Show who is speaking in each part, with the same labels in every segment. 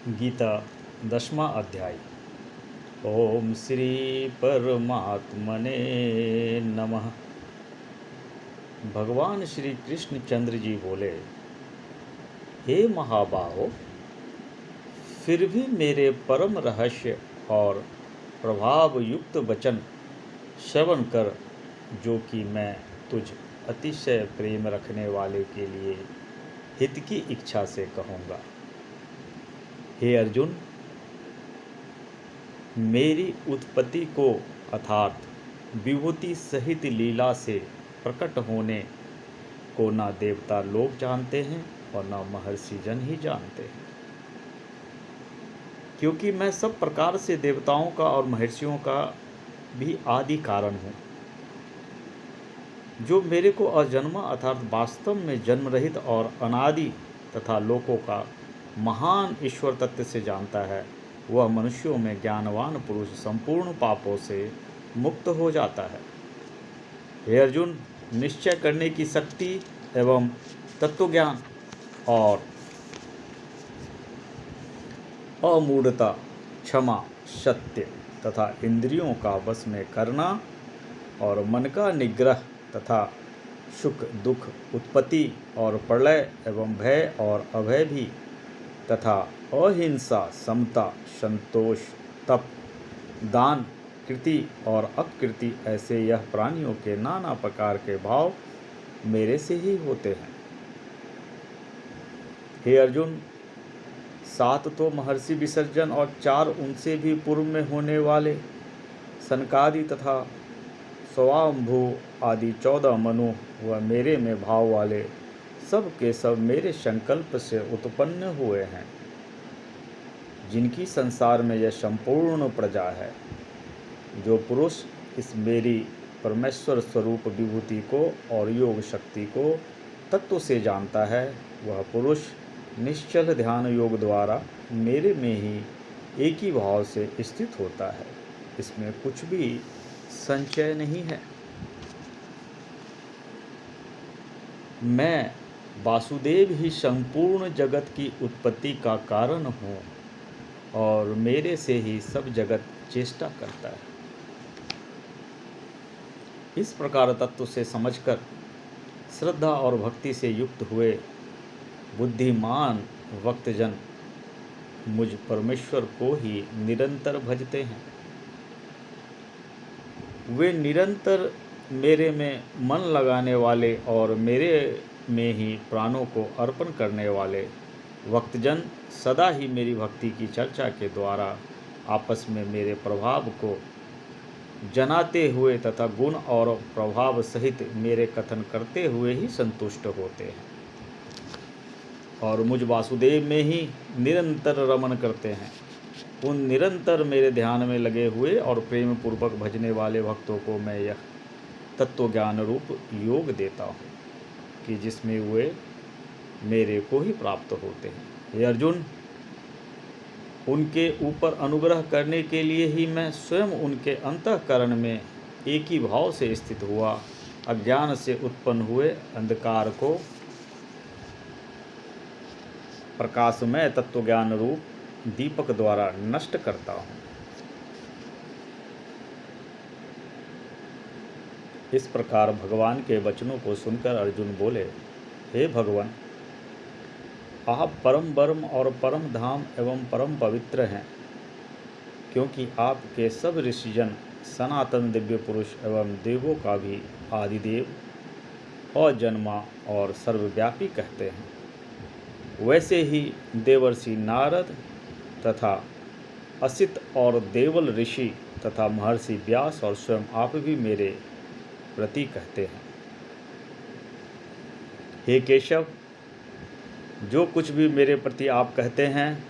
Speaker 1: गीता 10वां अध्याय। ओम श्री परमात्मने नमः। भगवान श्री कृष्ण चंद्र जी बोले, हे महाबाहो, फिर भी मेरे परम रहस्य और प्रभाव युक्त वचन श्रवण कर, जो कि मैं तुझ अतिशय प्रेम रखने वाले के लिए हित की इच्छा से कहूँगा। हे अर्जुन, मेरी उत्पत्ति को अर्थात विभूति सहित लीला से प्रकट होने को न देवता लोग जानते हैं और न महर्षि जन ही जानते हैं, क्योंकि मैं सब प्रकार से देवताओं का और महर्षियों का भी आदि कारण हूँ। जो मेरे को अजन्मा अर्थात वास्तव में जन्म रहित और अनादि तथा लोकों का महान ईश्वर तत्व से जानता है, वह मनुष्यों में ज्ञानवान पुरुष संपूर्ण पापों से मुक्त हो जाता है। हे अर्जुन, निश्चय करने की शक्ति एवं तत्वज्ञान और अमूढ़ता, क्षमा, सत्य तथा इंद्रियों का वश में करना और मन का निग्रह तथा सुख दुख, उत्पत्ति और प्रलय एवं भय और अभय भी तथा अहिंसा, समता, संतोष, तप, दान, कृति और अकृति, ऐसे यह प्राणियों के नाना प्रकार के भाव मेरे से ही होते हैं। हे अर्जुन, 7 तो महर्षि विसर्जन और 4 उनसे भी पूर्व में होने वाले सनकादि तथा स्वाम्भु आदि 14 मनु व मेरे में भाव वाले सब के सब मेरे संकल्प से उत्पन्न हुए हैं, जिनकी संसार में यह संपूर्ण प्रजा है। जो पुरुष इस मेरी परमेश्वर स्वरूप विभूति को और योग शक्ति को तत्व से जानता है, वह पुरुष निश्चल ध्यान योग द्वारा मेरे में ही एक ही भाव से स्थित होता है। इसमें कुछ भी संशय नहीं है। मैं वासुदेव ही संपूर्ण जगत की उत्पत्ति का कारण हूँ और मेरे से ही सब जगत चेष्टा करता है। इस प्रकार तत्व से समझकर श्रद्धा और भक्ति से युक्त हुए बुद्धिमान भक्तजन मुझ परमेश्वर को ही निरंतर भजते हैं। वे निरंतर मेरे में मन लगाने वाले और मेरे में ही प्राणों को अर्पण करने वाले भक्तजन सदा ही मेरी भक्ति की चर्चा के द्वारा आपस में मेरे प्रभाव को जनाते हुए तथा गुण और प्रभाव सहित मेरे कथन करते हुए ही संतुष्ट होते हैं और मुझ वासुदेव में ही निरंतर रमन करते हैं। उन निरंतर मेरे ध्यान में लगे हुए और प्रेम पूर्वक भजने वाले भक्तों को मैं यह तत्व ज्ञान रूप योग देता हूँ कि जिसमें वे मेरे को ही प्राप्त होते हैं। हे अर्जुन, उनके ऊपर अनुग्रह करने के लिए ही मैं स्वयं उनके अंतःकरण में एक ही भाव से स्थित हुआ अज्ञान से उत्पन्न हुए अंधकार को प्रकाशमय तत्वज्ञान रूप दीपक द्वारा नष्ट करता हूँ। इस प्रकार भगवान के वचनों को सुनकर अर्जुन बोले, हे भगवान, आप परम ब्रह्म और परम धाम एवं परम पवित्र हैं, क्योंकि आपके सब ऋषिजन सनातन दिव्य पुरुष एवं देवों का भी आदिदेव अजन्मा और सर्वव्यापी कहते हैं। वैसे ही देवर्षि नारद तथा असित और देवल ऋषि तथा महर्षि व्यास और स्वयं आप भी मेरे प्रति कहते हैं। हे केशव, जो कुछ भी मेरे प्रति आप कहते हैं,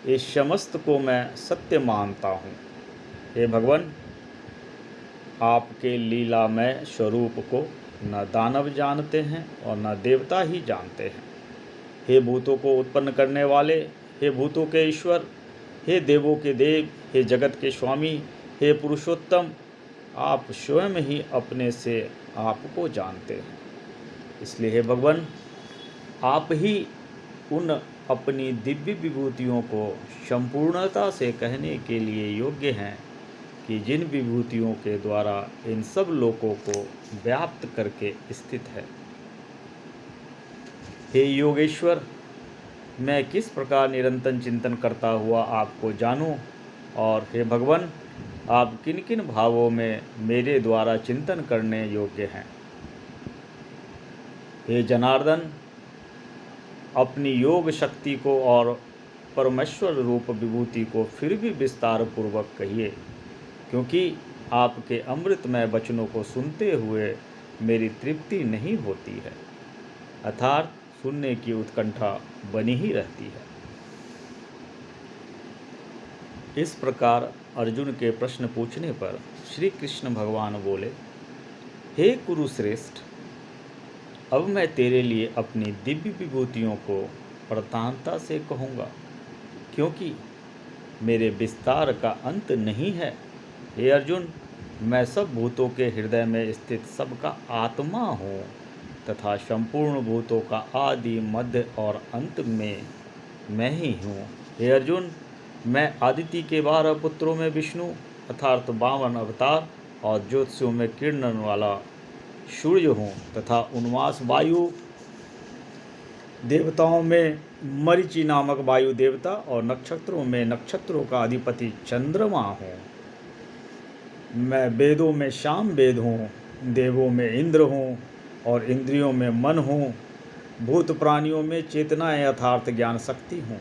Speaker 1: इस समस्त को मैं सत्य मानता हूँ। हे भगवान, आपके लीलामय स्वरूप को न दानव जानते हैं और न देवता ही जानते हैं। हे भूतों को उत्पन्न करने वाले, हे भूतों के ईश्वर, हे देवों के देव, हे जगत के स्वामी, हे पुरुषोत्तम, आप स्वयं ही अपने से आपको जानते हैं। इसलिए हे भगवान, आप ही उन अपनी दिव्य विभूतियों को संपूर्णता से कहने के लिए योग्य हैं कि जिन विभूतियों के द्वारा इन सब लोकों को व्याप्त करके स्थित है। हे योगेश्वर, मैं किस प्रकार निरंतर चिंतन करता हुआ आपको जानूं, और हे भगवान, आप किन किन भावों में मेरे द्वारा चिंतन करने योग्य हैं। हे जनार्दन, अपनी योग शक्ति को और परमेश्वर रूप विभूति को फिर भी विस्तार पूर्वक कहिए, क्योंकि आपके अमृतमय वचनों को सुनते हुए मेरी तृप्ति नहीं होती है, अर्थात सुनने की उत्कंठा बनी ही रहती है। इस प्रकार अर्जुन के प्रश्न पूछने पर श्री कृष्ण भगवान बोले, हे कुरुश्रेष्ठ, अब मैं तेरे लिए अपनी दिव्य विभूतियों को प्रधानता से कहूँगा, क्योंकि मेरे विस्तार का अंत नहीं है। हे अर्जुन, मैं सब भूतों के हृदय में स्थित सबका आत्मा हूँ तथा संपूर्ण भूतों का आदि मध्य और अंत में मैं ही हूँ। हे अर्जुन, मैं आदित्य के 12 पुत्रों में विष्णु अर्थात 52 अवतार और ज्योतिषों में किरणन वाला सूर्य हूँ तथा उन्मास वायु देवताओं में मरीचि नामक वायु देवता और नक्षत्रों में नक्षत्रों का अधिपति चंद्रमा हूँ। मैं वेदों में शाम वेद हूँ, देवों में इंद्र हूँ और इंद्रियों में मन हूँ, भूत प्राणियों में चेतना यथार्थ ज्ञान शक्ति हूँ।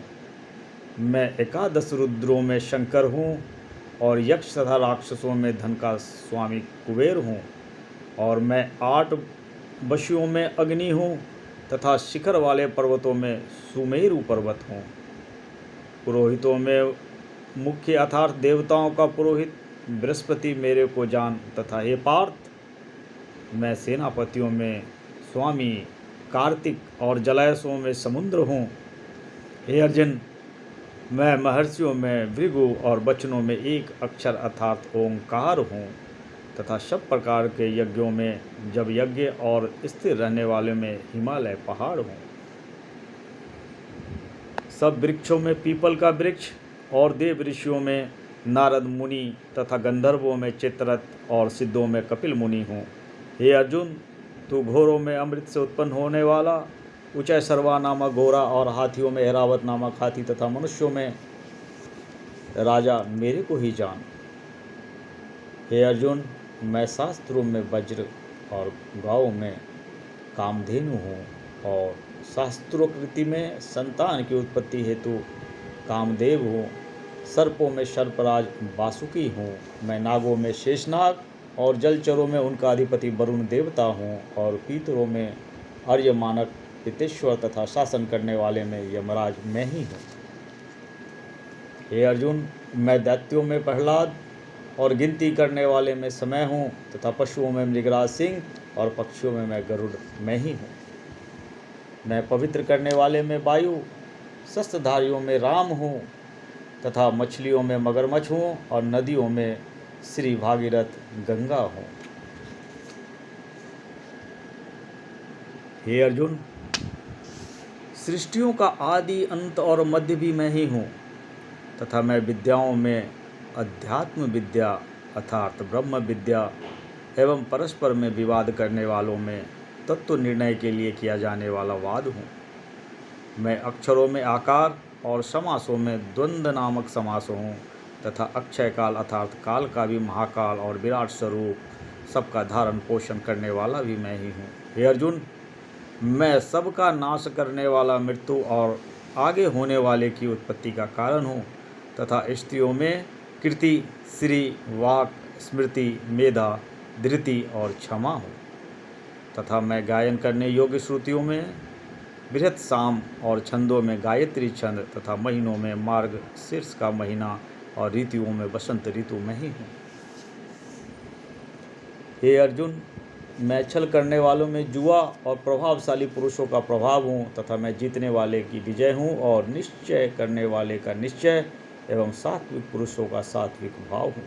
Speaker 1: मैं 11 रुद्रों में शंकर हूँ और यक्ष तथा राक्षसों में धन का स्वामी कुबेर हूँ, और मैं 8 वशियों में अग्नि हूँ तथा शिखर वाले पर्वतों में सुमेरु पर्वत हूँ। पुरोहितों में मुख्य अर्थात देवताओं का पुरोहित बृहस्पति मेरे को जान तथा हे पार्थ, मैं सेनापतियों में स्वामी कार्तिक और जलाशयों में समुद्र हूँ। हे अर्जुन, मैं महर्षियों में भृगु और वचनों में एक अक्षर अर्थात ओंकार हूँ तथा सब प्रकार के यज्ञों में जब यज्ञ और स्थिर रहने वाले में हिमालय पहाड़ हूँ। सब वृक्षों में पीपल का वृक्ष और देव ऋषियों में नारद मुनि तथा गंधर्वों में चित्ररथ और सिद्धों में कपिल मुनि हूँ। हे अर्जुन, तू घोरों में अमृत से उत्पन्न होने वाला ऊंचाई सर्वा नामक घोड़ा और हाथियों में ऐरावत नामक हाथी तथा मनुष्यों में राजा मेरे को ही जान। हे अर्जुन, मैं शास्त्रों में वज्र और गाँव में कामधेनु हूँ और शास्त्रोक्ति में संतान की उत्पत्ति हेतु कामदेव हूँ। सर्पों में सर्पराज वासुकी हूँ। मैं नागों में शेषनाग और जलचरों में उनका अधिपति वरुण देवता हूँ, और पीतरों में आर्यमानक पितेश्वर तथा शासन करने वाले में यमराज मैं ही हूँ। हे अर्जुन, मैं दैत्यों में प्रहलाद और गिनती करने वाले में समय हूँ तथा पशुओं में मृगराज सिंह और पक्षियों में मैं गरुड़ मैं ही हूँ। मैं पवित्र करने वाले में वायु, शस्त्रधारियों में राम हूँ तथा मछलियों में मगरमच्छ हूँ और नदियों में श्री भागीरथ गंगा हूँ। हे अर्जुन, सृष्टियों का आदि अंत और मध्य भी मैं ही हूँ तथा मैं विद्याओं में अध्यात्म विद्या अर्थात ब्रह्म विद्या एवं परस्पर में विवाद करने वालों में तत्व निर्णय के लिए किया जाने वाला वाद हूँ। मैं अक्षरों में आकार और समासों में द्वंद्व नामक समास हूँ तथा अक्षय काल अर्थात काल का भी महाकाल और विराट स्वरूप सबका धारण पोषण करने वाला भी मैं ही हूँ। हे अर्जुन, मैं सबका नाश करने वाला मृत्यु और आगे होने वाले की उत्पत्ति का कारण हूँ तथा स्त्रियों में कीर्ति, श्री, वाक, स्मृति, मेधा, धृति और क्षमा हूँ तथा मैं गायन करने योग्य श्रुतियों में बृहत साम और छंदों में गायत्री छंद तथा महीनों में मार्ग शीर्ष का महीना और ऋतुओं में वसंत ऋतु में ही हूँ। हे अर्जुन, मैं छल करने वालों में जुआ और प्रभावशाली पुरुषों का प्रभाव हूँ तथा मैं जीतने वाले की विजय हूँ और निश्चय करने वाले का निश्चय एवं सात्विक पुरुषों का सात्विक भाव हूँ।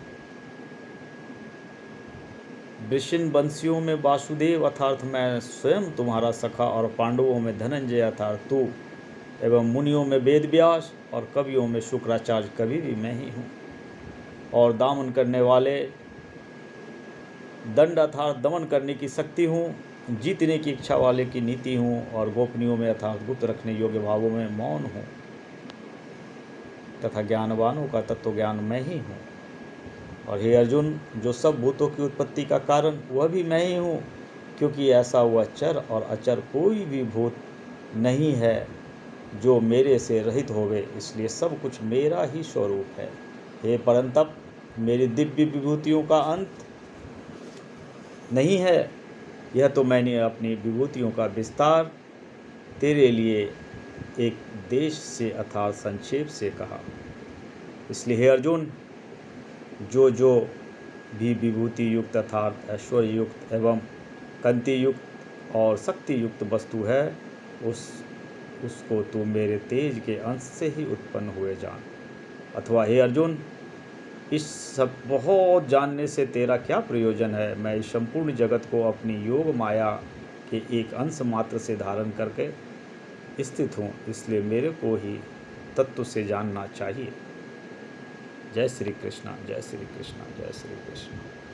Speaker 1: वृषिण वंशियों में वासुदेव अर्थात मैं स्वयं तुम्हारा सखा और पांडवों में धनंजय अर्थात तू एवं मुनियों में वेद व्यास और कवियों में शुक्राचार्य कवि भी मैं ही हूँ। और दामन करने वाले दंड अर्थात दमन करने की शक्ति हूँ, जीतने की इच्छा वाले की नीति हूँ, और गोपनीयों में अर्थात गुप्त रखने योग्य भावों में मौन हूँ, तथा ज्ञानवानों का तत्व ज्ञान मैं ही हूँ। और हे अर्जुन, जो सब भूतों की उत्पत्ति का कारण वह भी मैं ही हूँ, क्योंकि ऐसा वह चर और अचर कोई भी भूत नहीं है जो मेरे से रहित होवे, इसलिए सब कुछ मेरा ही स्वरूप है। हे परंतप, मेरी दिव्य विभूतियों का अंत नहीं है। यह तो मैंने अपनी विभूतियों का विस्तार तेरे लिए एक देश से अर्थात संक्षेप से कहा। इसलिए हे अर्जुन, जो भी विभूति युक्त अर्थात ऐश्वर्य युक्त एवं कंति युक्त और शक्ति युक्त वस्तु है, उसको तू मेरे तेज के अंश से ही उत्पन्न हुए जान। अथवा हे अर्जुन, इस सब बहुत जानने से तेरा क्या प्रयोजन है? मैं इस संपूर्ण जगत को अपनी योग माया के एक अंश मात्र से धारण करके स्थित हूँ, इसलिए मेरे को ही तत्व से जानना चाहिए। जय श्री कृष्ण, जय श्री कृष्ण, जय श्री कृष्ण।